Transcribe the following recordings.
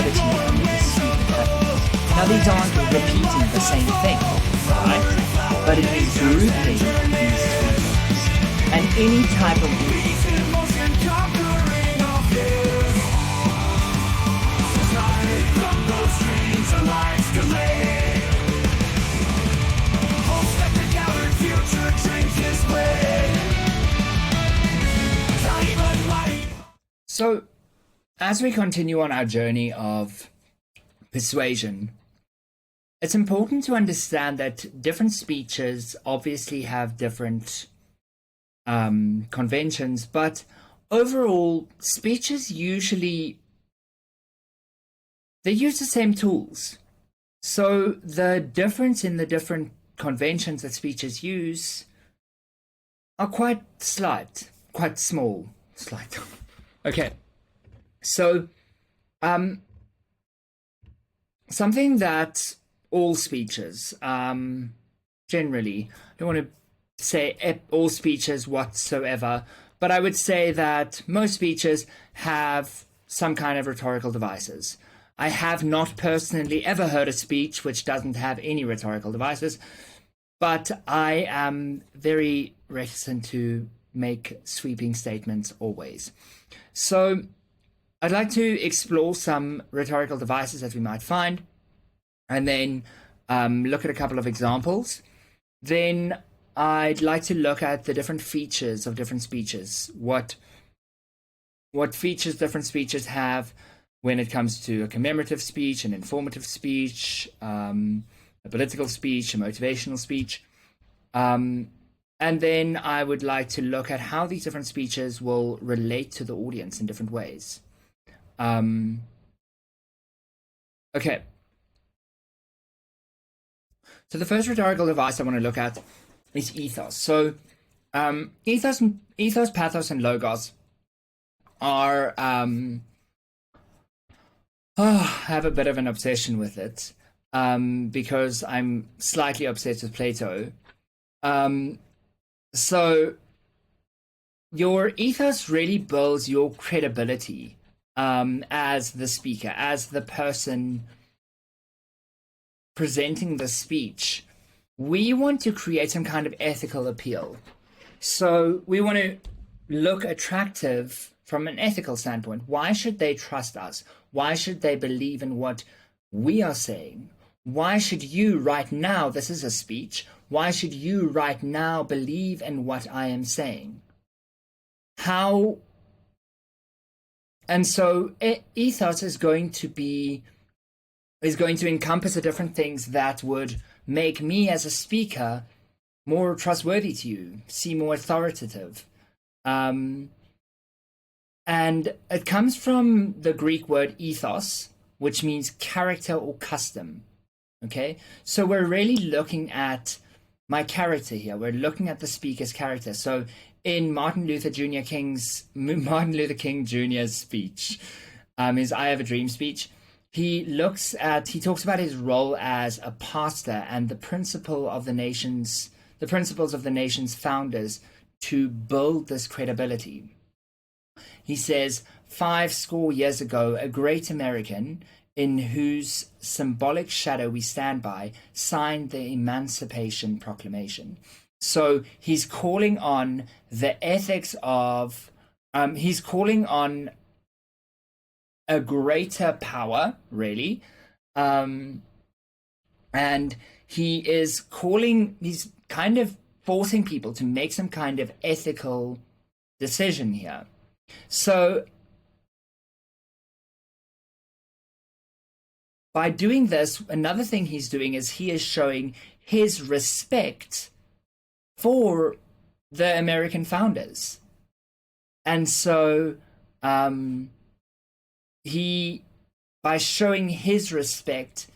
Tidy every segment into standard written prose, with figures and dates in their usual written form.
ability only to see the patterns. Now these aren't repeating the same thing, right? But it is grouping these three things. And any type of group. So, as we continue on our journey of persuasion, it's important to understand that different speeches obviously have different conventions, but overall, speeches usually, they use the same tools. So the difference in the different conventions that speeches use are quite slight, quite small, slight. Okay, so something that all speeches, generally, I don't want to say all speeches whatsoever, but I would say that most speeches have some kind of rhetorical devices. I have not personally ever heard a speech which doesn't have any rhetorical devices, but I am very reticent to make sweeping statements always. So I'd like to explore some rhetorical devices that we might find, and then look at a couple of examples. Then I'd like to look at the different features of different speeches. What features different speeches have when it comes to a commemorative speech, an informative speech, a political speech, a motivational speech. And then I would like to look at how these different speeches will relate to the audience in different ways. Okay. So the first rhetorical device I want to look at is ethos. So ethos, pathos, and logos are I have a bit of an obsession with it because I'm slightly obsessed with Plato. So your ethos really builds your credibility as the speaker, as the person presenting the speech. We want to create some kind of ethical appeal. So we want to look attractive from an ethical standpoint. Why should they trust us? Why should they believe in what we are saying? Why should you right now, this is a speech, why should you right now believe in what I am saying? How? And so ethos is going to encompass the different things that would make me as a speaker more trustworthy to you, seem more authoritative. And it comes from the Greek word ethos, which means character or custom. Okay, so we're really looking at my character here. We're looking at the speaker's character. So in Martin Luther King Jr.'s speech, his I Have a Dream speech, he talks about his role as a pastor and the principles of the nation's founders to build this credibility. He says, 50 years ago, a great American, in whose symbolic shadow we stand by, signed the Emancipation Proclamation. So he's calling on the ethics of, he's calling on a greater power, really. And he's kind of forcing people to make some kind of ethical decision here. So by doing this, another thing he's doing is he is showing his respect for the American founders. And so by showing his respect,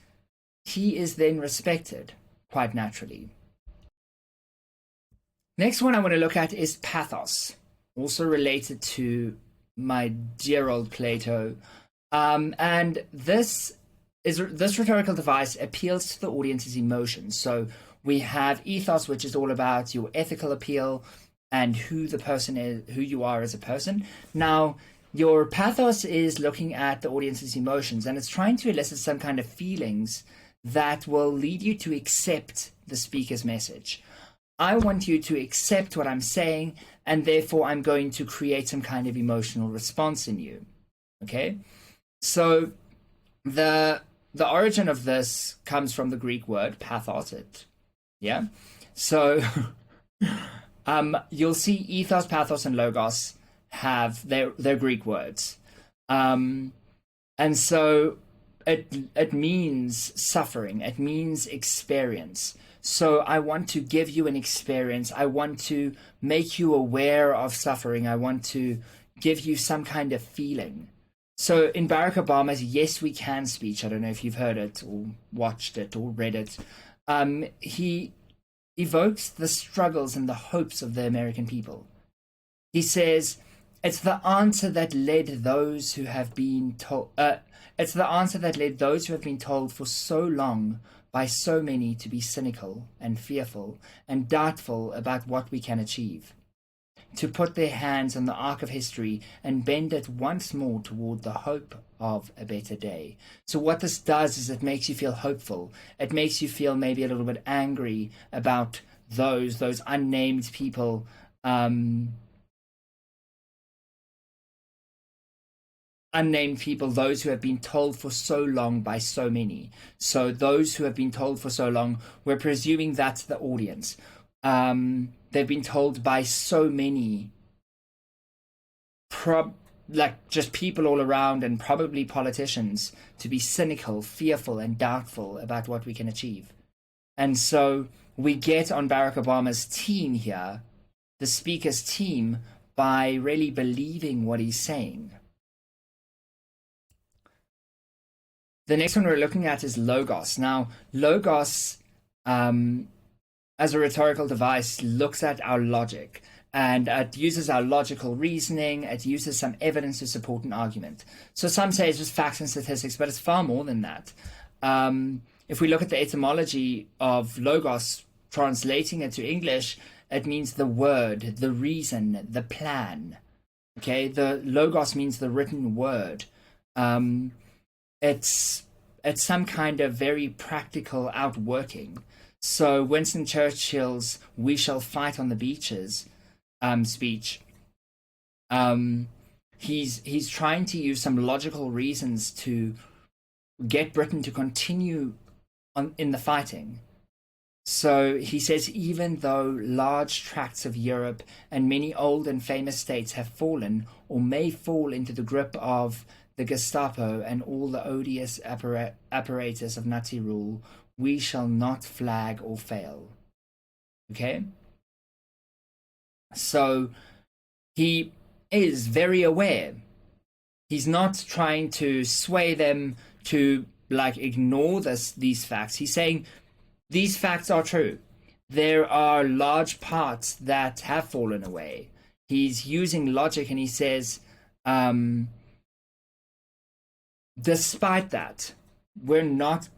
he is then respected quite naturally. Next one I want to look at is pathos, also related to my dear old Plato. And this rhetorical device appeals to the audience's emotions. So we have ethos, which is all about your ethical appeal and who the person is, who you are as a person. Now, your pathos is looking at the audience's emotions, and it's trying to elicit some kind of feelings that will lead you to accept the speaker's message. I want you to accept what I'm saying, and therefore I'm going to create some kind of emotional response in you. Okay? So the origin of this comes from the Greek word pathos. Yeah? So you'll see ethos, pathos, and logos have their Greek words. And so it means suffering. It means experience. So I want to give you an experience. I want to make you aware of suffering. I want to give you some kind of feeling. So in Barack Obama's Yes We Can speech, I don't know if you've heard it or watched it or read it, he evokes the struggles and the hopes of the American people. He says, it's the answer that led those who have been told. It's the answer that led those who have been told for so long by so many to be cynical and fearful and doubtful about what we can achieve, to put their hands on the arc of history and bend it once more toward the hope of a better day. So what this does is it makes you feel hopeful. It makes you feel maybe a little bit angry about those unnamed people, those who have been told for so long by so many. So those who have been told for so long, we're presuming that's the audience. They've been told by so many, just people all around, and probably politicians, to be cynical, fearful, and doubtful about what we can achieve. And so we get on Barack Obama's team here, the speaker's team, by really believing what he's saying. The next one we're looking at is logos. Now, logos, as a rhetorical device, looks at our logic, and it uses our logical reasoning. It uses some evidence to support an argument. So some say it's just facts and statistics, but it's far more than that. If we look at the etymology of logos, translating it to English, it means the word, the reason, the plan. Okay, the logos means the written word. It's some kind of very practical outworking. So Winston Churchill's "We shall fight on the beaches" speech, he's trying to use some logical reasons to get Britain to continue in the fighting. So he says, even though large tracts of Europe and many old and famous states have fallen or may fall into the grip of the Gestapo and all the odious apparatus of Nazi rule, we shall not flag or fail. Okay? So he is very aware. He's not trying to sway them to ignore these facts. He's saying these facts are true. There are large parts that have fallen away. He's using logic, and he says, despite that, we're not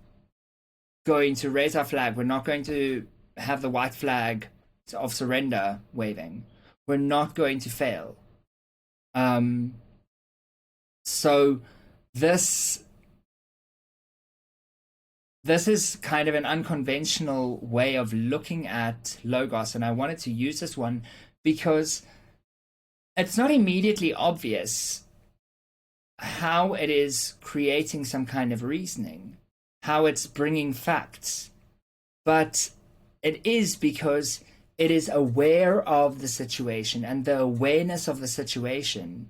going to raise our flag. We're not going to have the white flag of surrender waving. We're not going to fail. So this is kind of an unconventional way of looking at logos, and I wanted to use this one because it's not immediately obvious how it is creating some kind of reasoning, how it's bringing facts, but it is because it is aware of the situation, and the awareness of the situation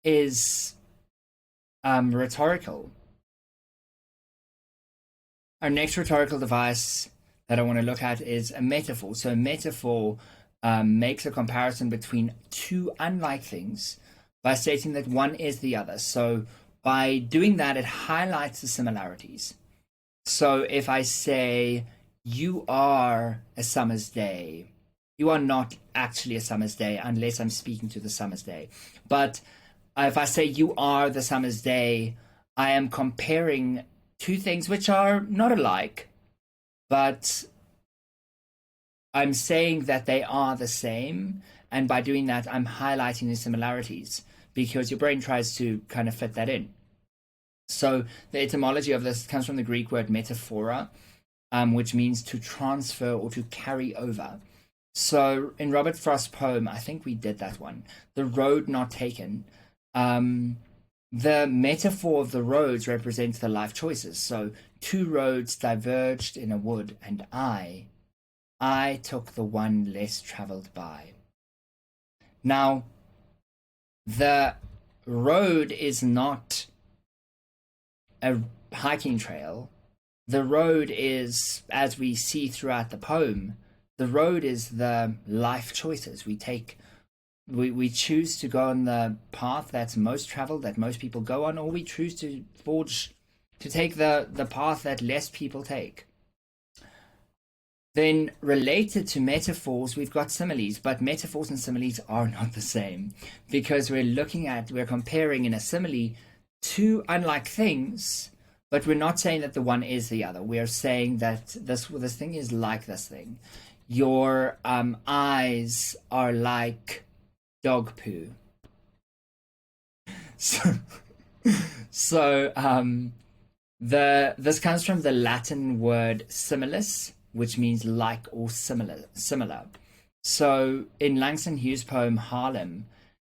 is rhetorical. Our next rhetorical device that I want to look at is a metaphor. So a metaphor makes a comparison between two unlike things by stating that one is the other. So by doing that, it highlights the similarities. So if I say, you are a summer's day, you are not actually a summer's day unless I'm speaking to the summer's day. But if I say you are the summer's day, I am comparing two things which are not alike, but I'm saying that they are the same, and by doing that, I'm highlighting the similarities. because your brain tries to kind of fit that in. So the etymology of this comes from the Greek word metaphora, which means to transfer or to carry over. So in Robert Frost's poem, I think we did that one, The Road Not Taken, the metaphor of the roads represents the life choices. So two roads diverged in a wood, and I took the one less traveled by. Now, the road is not a hiking trail. The road is, as we see throughout the poem, the road is the life choices we take. We choose to go on the path that's most traveled, that most people go on, or we choose to take the path that less people take. Then related to metaphors, we've got similes, but metaphors and similes are not the same, because we're comparing in a simile two unlike things, but we're not saying that the one is the other. We're saying that this thing is like this thing. Your eyes are like dog poo. So this comes from the Latin word similis, which means like or similar. So in Langston Hughes' poem Harlem,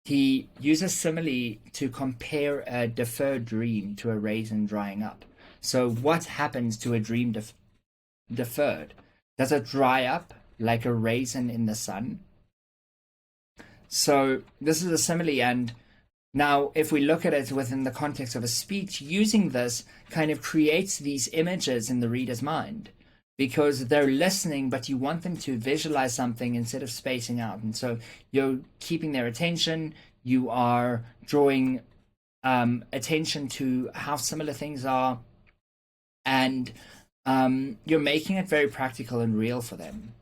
he uses simile to compare a deferred dream to a raisin drying up. So what happens to a dream deferred? Does it dry up like a raisin in the sun? So this is a simile, and now if we look at it within the context of a speech, using this kind of creates these images in the reader's mind, because they're listening, but you want them to visualize something instead of spacing out. And so you're keeping their attention, you are drawing attention to how similar things are, and you're making it very practical and real for them.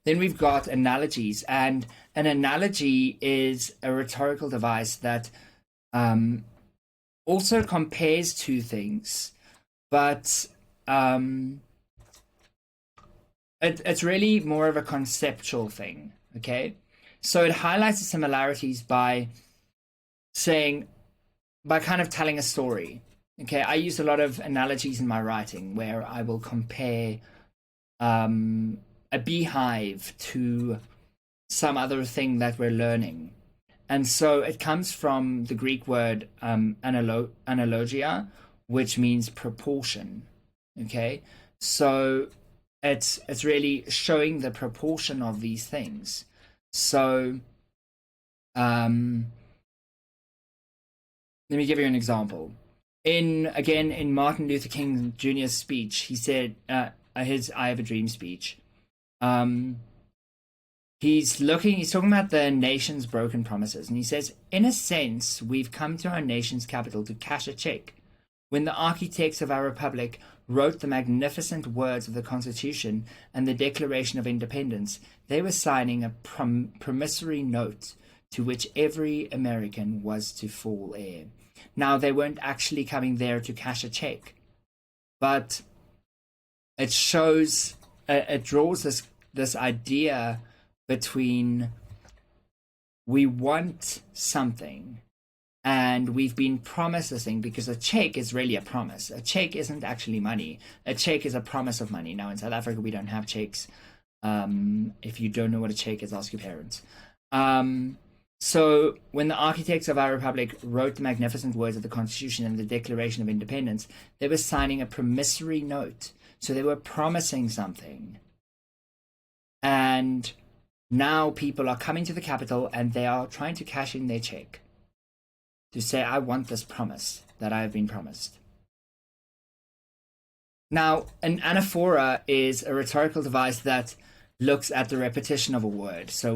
Then we've got analogies, and an analogy is a rhetorical device that also compares two things, but it's really more of a conceptual thing, okay? So it highlights the similarities by kind of telling a story. Okay, I use a lot of analogies in my writing where I will compare a beehive to some other thing that we're learning. And so it comes from the Greek word analogia, which means proportion. Okay, so it's really showing the proportion of these things. So let me give you an example. In Martin Luther King Jr.'s speech, he said his "I Have a Dream" speech. He's talking about the nation's broken promises, and he says, in a sense, we've come to our nation's capital to cash a check. When the architects of our republic wrote the magnificent words of the Constitution and the Declaration of Independence, they were signing a promissory note to which every American was to fall heir. Now, they weren't actually coming there to cash a check, but it shows, it draws this idea between we want something and we've been promised this thing, because a check is really a promise. A check isn't actually money. A check is a promise of money. Now in South Africa, we don't have checks. If you don't know what a check is, ask your parents. So when the architects of our republic wrote the magnificent words of the Constitution and the Declaration of Independence, they were signing a promissory note. So they were promising something. And now people are coming to the capital and they are trying to cash in their check to say, I want this promise that I have been promised. Now, an anaphora is a rhetorical device that looks at the repetition of a word. So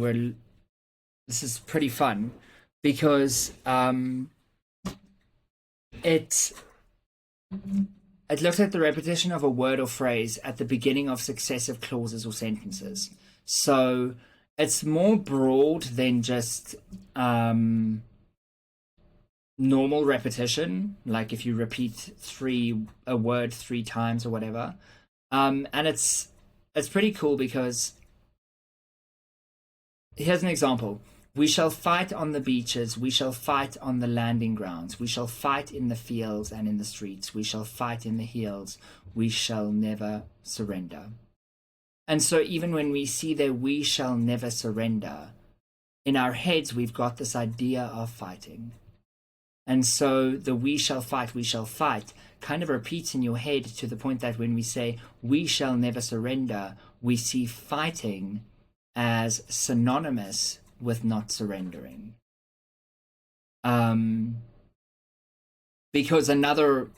this is pretty fun because it looks at the repetition of a word or phrase at the beginning of successive clauses or sentences. So it's more broad than just normal repetition, like if you repeat a word 3 times or whatever. And it's pretty cool because here's an example. We shall fight on the beaches, we shall fight on the landing grounds, we shall fight in the fields and in the streets, we shall fight in the hills, we shall never surrender. And so even when we see there, we shall never surrender, in our heads we've got this idea of fighting. And so the we shall fight kind of repeats in your head to the point that when we say we shall never surrender, we see fighting as synonymous with not surrendering. Because another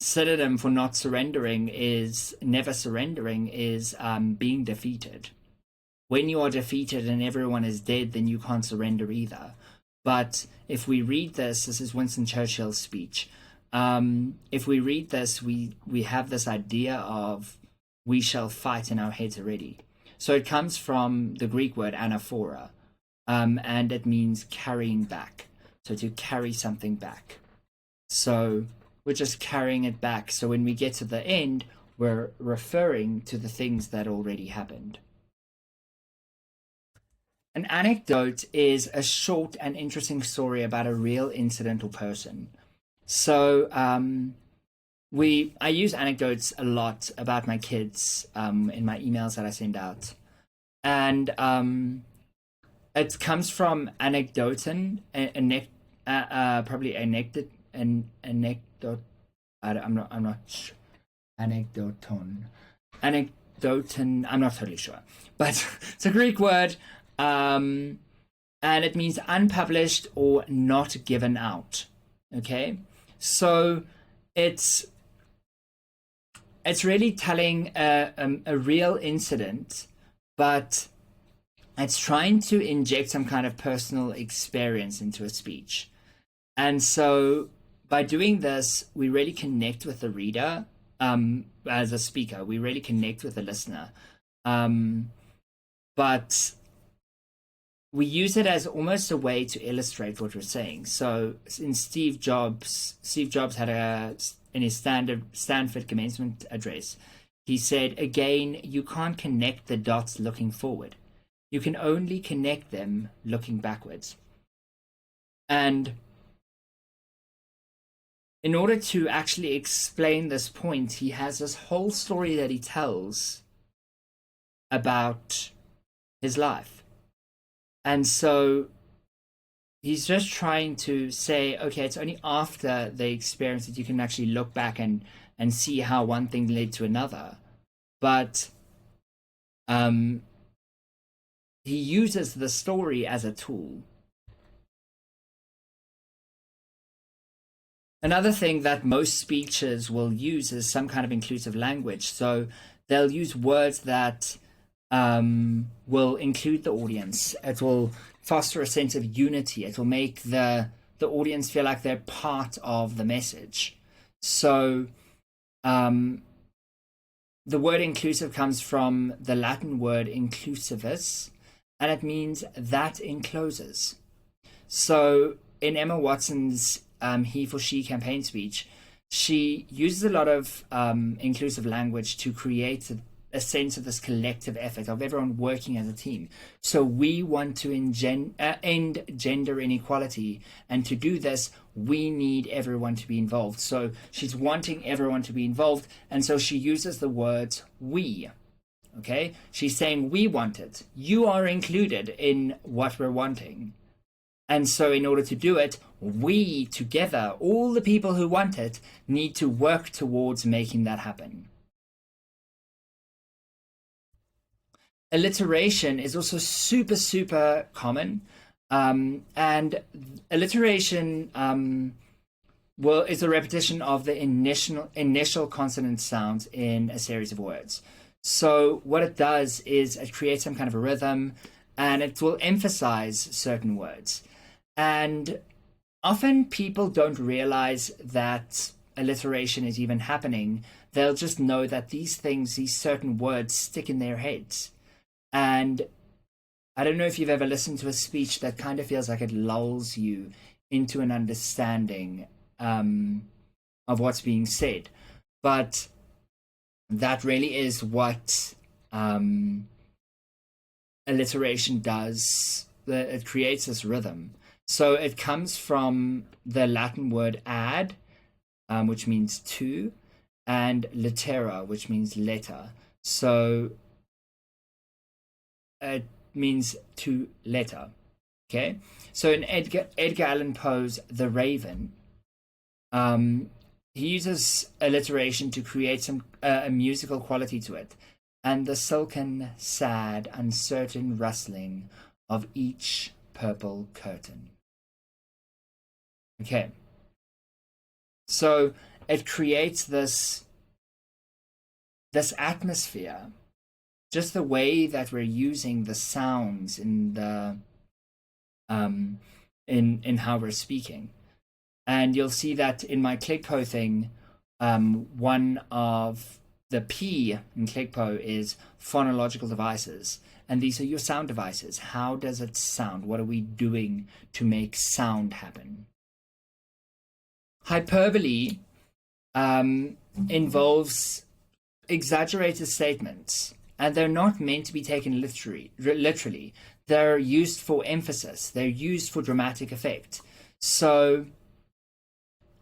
synonym for not surrendering is never surrendering is being defeated. When you are defeated and everyone is dead, then you can't surrender either. But if we read this is Winston Churchill's speech. If we read this, we have this idea of we shall fight in our heads already. So it comes from the Greek word anaphora, and it means carrying back. So to carry something back. So we're just carrying it back. So when we get to the end, we're referring to the things that already happened. An anecdote is a short and interesting story about a real incident or person. So I use anecdotes a lot about my kids in my emails that I send out. And it comes from anecdoton, probably anecdote. I'm not anecdoton. I'm not totally sure, but it's a Greek word. And it means unpublished or not given out. Okay, so it's really telling a real incident, but it's trying to inject some kind of personal experience into a speech. And so by doing this, we really connect with the reader as a speaker. We really connect with the listener. But we use it as almost a way to illustrate what we're saying. So in Steve Jobs had in his Stanford commencement address, he said, again, you can't connect the dots looking forward. You can only connect them looking backwards. And in order to actually explain this point, he has this whole story that he tells about his life. And so he's just trying to say, okay, it's only after the experience that you can actually look back and see how one thing led to another. But he uses the story as a tool. Another thing that most speeches will use is some kind of inclusive language. So they'll use words that will include the audience. It will foster a sense of unity. It will make the audience feel like they're part of the message. So the word inclusive comes from the Latin word inclusivus, and it means that encloses. So in Emma Watson's he for she campaign speech, she uses a lot of inclusive language to create a sense of this collective effort of everyone working as a team. So we want to end gender inequality, and to do this we need everyone to be involved. So she's wanting everyone to be involved, and so she uses the words we. Okay, she's saying we want it, you are included in what we're wanting. And so in order to do it, we together, all the people who want it, need to work towards making that happen. Alliteration is also super common, and alliteration is a repetition of the initial consonant sounds in a series of words. So what it does is it creates some kind of a rhythm, and it will emphasize certain words. And often people don't realize that alliteration is even happening. They'll just know that these certain words stick in their heads. And I don't know if you've ever listened to a speech that kind of feels like it lulls you into an understanding of what's being said. But that really is what alliteration does, it creates this rhythm. So it comes from the Latin word ad, which means to, and litera, which means letter. So it means to letter. Okay, so in Edgar Allan Poe's The Raven, he uses alliteration to create a musical quality to it, and the silken, sad, uncertain rustling of each purple curtain. Okay, so it creates this atmosphere, just the way that we're using the sounds in the in how we're speaking. And you'll see that in my ClickPo thing, one of the P in ClickPo is phonological devices. And these are your sound devices. How does it sound? What are we doing to make sound happen? Hyperbole involves exaggerated statements, and they're not meant to be taken literally. They're used for emphasis. They're used for dramatic effect. So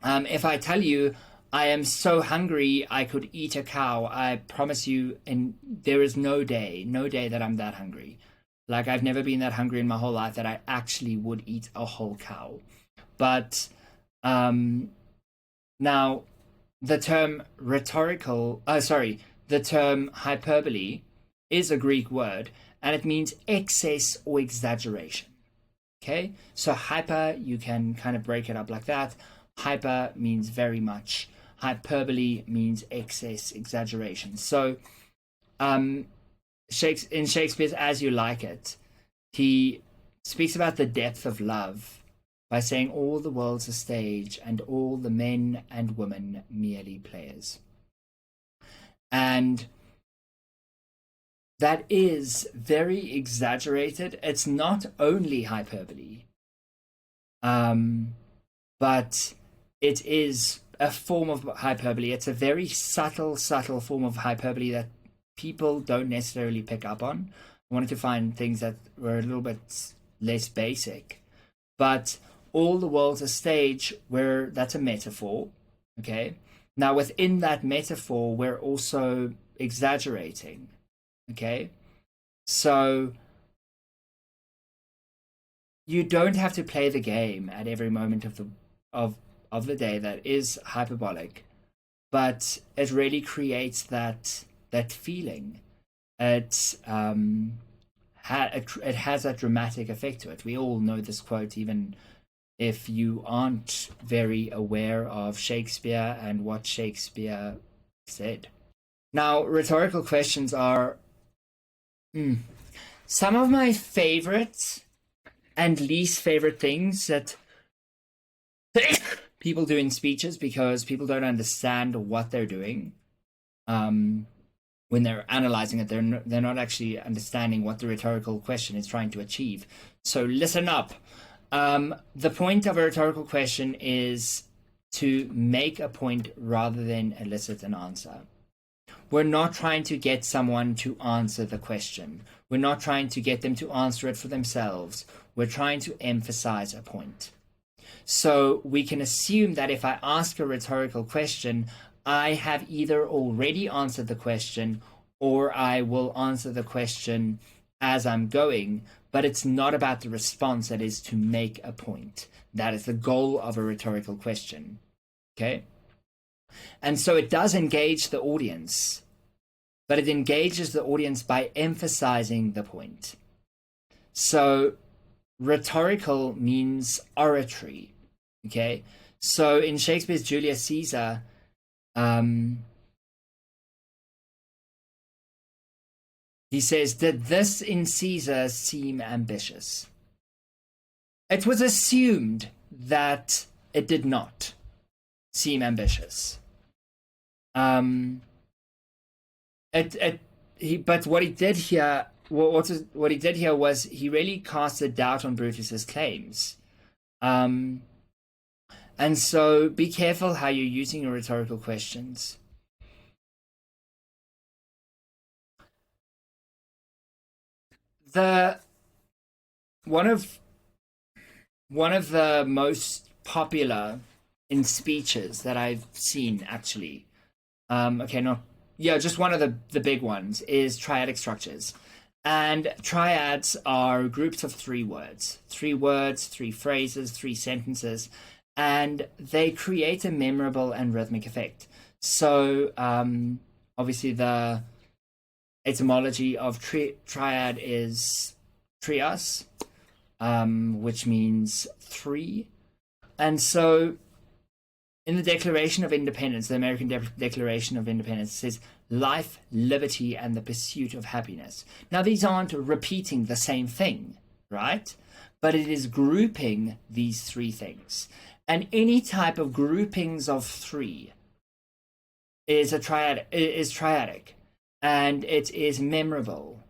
if I tell you, I am so hungry I could eat a cow, I promise you, and there is no day that I'm that hungry. Like, I've never been that hungry in my whole life that I actually would eat a whole cow. But now the term the term hyperbole is a Greek word, and it means excess or exaggeration. Okay, so hyper, you can kind of break it up like that. Hyper means very much. Hyperbole means excess, exaggeration. So in Shakespeare's As You Like It, he speaks about the depth of love by saying all the world's a stage and all the men and women merely players. And that is very exaggerated. It's not only hyperbole, but it is a form of hyperbole. It's a very subtle form of hyperbole that people don't necessarily pick up on. I wanted to find things that were a little bit less basic. But all the world's a stage, where that's a metaphor. Okay. Now, within that metaphor, we're also exaggerating. Okay. So you don't have to play the game at every moment of the day that is hyperbolic, but it really creates that feeling. It has that dramatic effect to it. We all know this quote, even if you aren't very aware of Shakespeare and what Shakespeare said. Now, rhetorical questions are some of my favorite and least favorite things that people do in speeches, because people don't understand what they're doing. When they're analyzing it, they're not actually understanding what the rhetorical question is trying to achieve. So listen up. The point of a rhetorical question is to make a point rather than elicit an answer. We're not trying to get someone to answer the question. We're not trying to get them to answer it for themselves. We're trying to emphasize a point. So we can assume that if I ask a rhetorical question, I have either already answered the question or I will answer the question as I'm going, but it's not about the response. It is to make a point. That is the goal of a rhetorical question. Okay? And so it does engage the audience, but it engages the audience by emphasizing the point. So rhetorical means oratory. Okay? So in Shakespeare's Julius Caesar, he says, "Did this in Caesar seem ambitious?" It was assumed that it did not seem ambitious. But what he did here, what he did here was he really cast a doubt on Brutus's claims. And so be careful how you're using your rhetorical questions. the one of the most popular in speeches that I've seen, actually, just one of the big ones is triadic structures. And triads are groups of three words, three phrases, three sentences, and they create a memorable and rhythmic effect. So obviously the etymology of triad is trias, which means three. And so in the Declaration of Independence, the American Declaration of Independence, says life, liberty, and the pursuit of happiness. Now, these aren't repeating the same thing, right? But it is grouping these three things. And any type of groupings of three is triadic, and it is memorable,